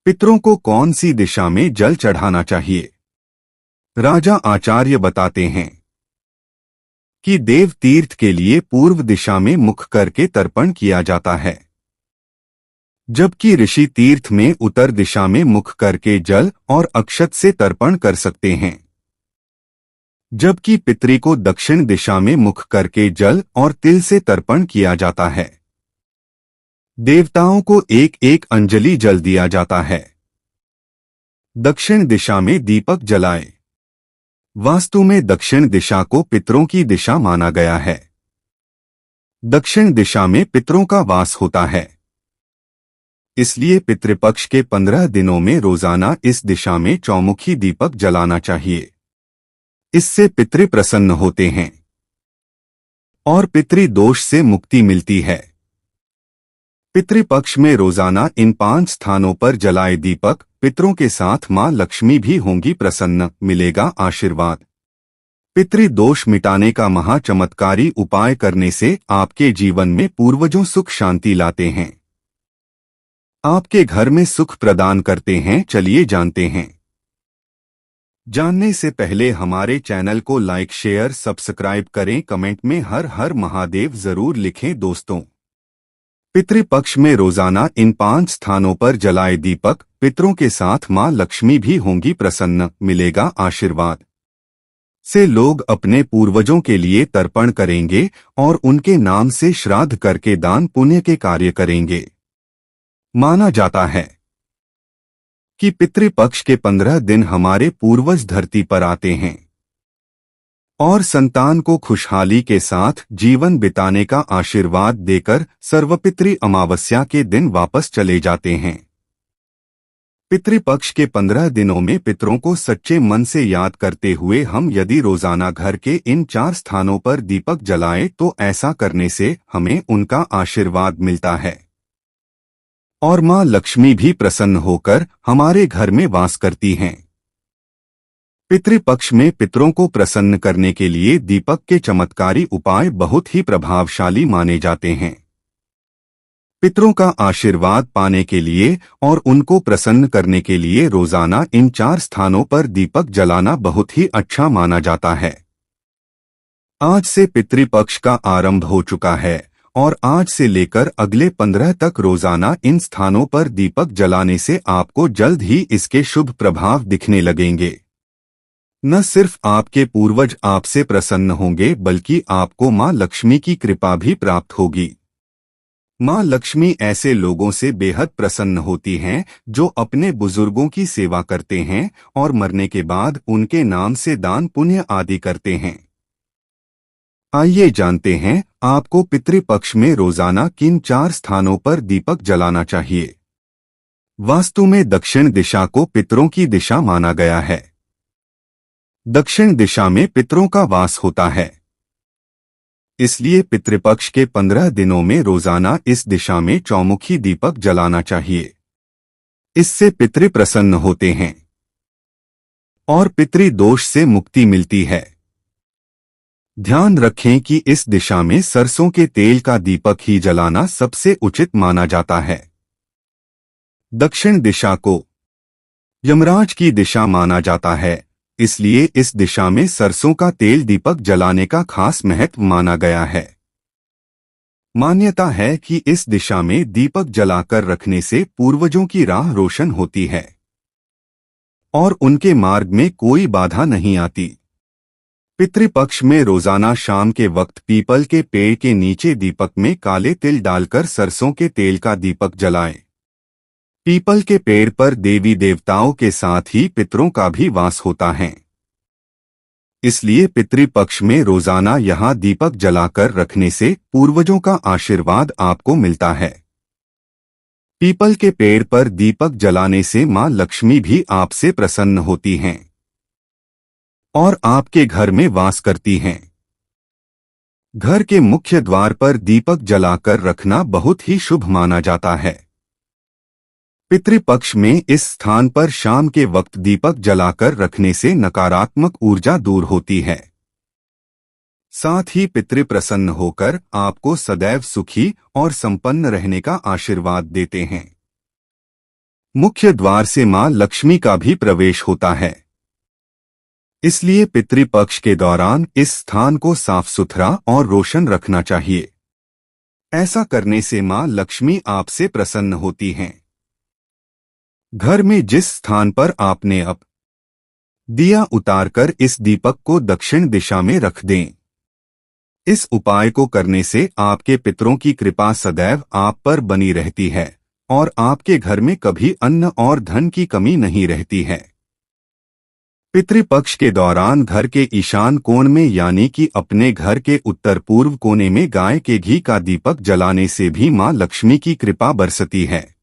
पितरों को कौन सी दिशा में जल चढ़ाना चाहिए? राजा आचार्य बताते हैं कि देव तीर्थ के लिए पूर्व दिशा में मुख करके तर्पण किया जाता है, जबकि ऋषि तीर्थ में उत्तर दिशा में मुख करके जल और अक्षत से तर्पण कर सकते हैं, जबकि पितरी को दक्षिण दिशा में मुख करके जल और तिल से तर्पण किया जाता है। देवताओं को एक एक अंजलि जल दिया जाता है। दक्षिण दिशा में दीपक जलाएं। वास्तु में दक्षिण दिशा को पितरों की दिशा माना गया है। दक्षिण दिशा में पितरों का वास होता है, इसलिए पितृपक्ष के 15 दिनों में रोजाना इस दिशा में चौमुखी दीपक जलाना चाहिए। इससे पितृ प्रसन्न होते हैं और पितृ दोष से मुक्ति मिलती है। पितृपक्ष में रोजाना इन 5 स्थानों पर जलाए दीपक पितरों के साथ मां लक्ष्मी भी होंगी प्रसन्न, मिलेगा आशीर्वाद। पितृ दोष मिटाने का महाचमत्कारी उपाय करने से आपके जीवन में पूर्वजों सुख शांति लाते हैं, आपके घर में सुख प्रदान करते हैं। चलिए जानते हैं। जानने से पहले हमारे चैनल को लाइक शेयर सब्सक्राइब करें। कमेंट में हर हर महादेव जरूर लिखें दोस्तों। पितृपक्ष में रोजाना इन 5 स्थानों पर जलाए दीपक पितरों के साथ मां लक्ष्मी भी होंगी प्रसन्न, मिलेगा आशीर्वाद। से लोग अपने पूर्वजों के लिए तर्पण करेंगे और उनके नाम से श्राद्ध करके दान पुण्य के कार्य करेंगे। माना जाता है कि पितृपक्ष के 15 दिन हमारे पूर्वज धरती पर आते हैं और संतान को खुशहाली के साथ जीवन बिताने का आशीर्वाद देकर सर्वपितृ अमावस्या के दिन वापस चले जाते हैं। पितृपक्ष के 15 दिनों में पितरों को सच्चे मन से याद करते हुए हम यदि रोजाना घर के इन 4 स्थानों पर दीपक जलाएं तो ऐसा करने से हमें उनका आशीर्वाद मिलता है और मां लक्ष्मी भी प्रसन्न होकर हमारे घर में वास करती हैं। पितृपक्ष में पितरों को प्रसन्न करने के लिए दीपक के चमत्कारी उपाय बहुत ही प्रभावशाली माने जाते हैं। पितरों का आशीर्वाद पाने के लिए और उनको प्रसन्न करने के लिए रोजाना इन 4 स्थानों पर दीपक जलाना बहुत ही अच्छा माना जाता है। आज से पितृपक्ष का आरंभ हो चुका है और आज से लेकर अगले 15 तक रोजाना इन स्थानों पर दीपक जलाने से आपको जल्द ही इसके शुभ प्रभाव दिखने लगेंगे। न सिर्फ आपके पूर्वज आपसे प्रसन्न होंगे बल्कि आपको मां लक्ष्मी की कृपा भी प्राप्त होगी। मां लक्ष्मी ऐसे लोगों से बेहद प्रसन्न होती हैं जो अपने बुजुर्गों की सेवा करते हैं और मरने के बाद उनके नाम से दान पुण्य आदि करते हैं। आइए जानते हैं आपको पितृपक्ष में रोजाना किन 4 स्थानों पर दीपक जलाना चाहिए। वास्तु में दक्षिण दिशा को पितरों की दिशा माना गया है। दक्षिण दिशा में पितरों का वास होता है, इसलिए पितृपक्ष के 15 दिनों में रोजाना इस दिशा में चौमुखी दीपक जलाना चाहिए। इससे पितृ प्रसन्न होते हैं और पितृ दोष से मुक्ति मिलती है। ध्यान रखें कि इस दिशा में सरसों के तेल का दीपक ही जलाना सबसे उचित माना जाता है। दक्षिण दिशा को यमराज की दिशा माना जाता है, इसलिए इस दिशा में सरसों का तेल दीपक जलाने का खास महत्व माना गया है। मान्यता है कि इस दिशा में दीपक जलाकर रखने से पूर्वजों की राह रोशन होती है और उनके मार्ग में कोई बाधा नहीं आती। पितृपक्ष में रोजाना शाम के वक्त पीपल के पेड़ के नीचे दीपक में काले तिल डालकर सरसों के तेल का दीपक जलाएं। पीपल के पेड़ पर देवी देवताओं के साथ ही पितरों का भी वास होता है, इसलिए पितृपक्ष में रोजाना यहां दीपक जलाकर रखने से पूर्वजों का आशीर्वाद आपको मिलता है। पीपल के पेड़ पर दीपक जलाने से मां लक्ष्मी भी आपसे प्रसन्न होती हैं और आपके घर में वास करती हैं। घर के मुख्य द्वार पर दीपक जलाकर रखना बहुत ही शुभ माना जाता है। पितृपक्ष में इस स्थान पर शाम के वक्त दीपक जलाकर रखने से नकारात्मक ऊर्जा दूर होती है। साथ ही पितृ प्रसन्न होकर आपको सदैव सुखी और संपन्न रहने का आशीर्वाद देते हैं। मुख्य द्वार से मां लक्ष्मी का भी प्रवेश होता है। इसलिए पितृपक्ष के दौरान इस स्थान को साफ सुथरा और रोशन रखना चाहिए। ऐसा करने से मां लक्ष्मी आपसे प्रसन्न होती हैं। घर में जिस स्थान पर आपने अब दिया उतारकर इस दीपक को दक्षिण दिशा में रख दें। इस उपाय को करने से आपके पितरों की कृपा सदैव आप पर बनी रहती है और आपके घर में कभी अन्न और धन की कमी नहीं रहती है। पितृपक्ष के दौरान घर के ईशान कोण में यानी कि अपने घर के उत्तर पूर्व कोने में गाय के घी का दीपक जलाने से भी मां लक्ष्मी की कृपा बरसती है।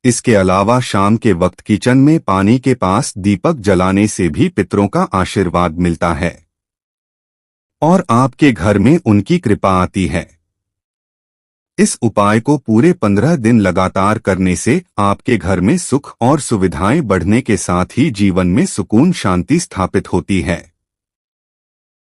इसके अलावा शाम के वक्त किचन में पानी के पास दीपक जलाने से भी पितरों का आशीर्वाद मिलता है और आपके घर में उनकी कृपा आती है। इस उपाय को पूरे 15 दिन लगातार करने से आपके घर में सुख और सुविधाएं बढ़ने के साथ ही जीवन में सुकून शांति स्थापित होती है।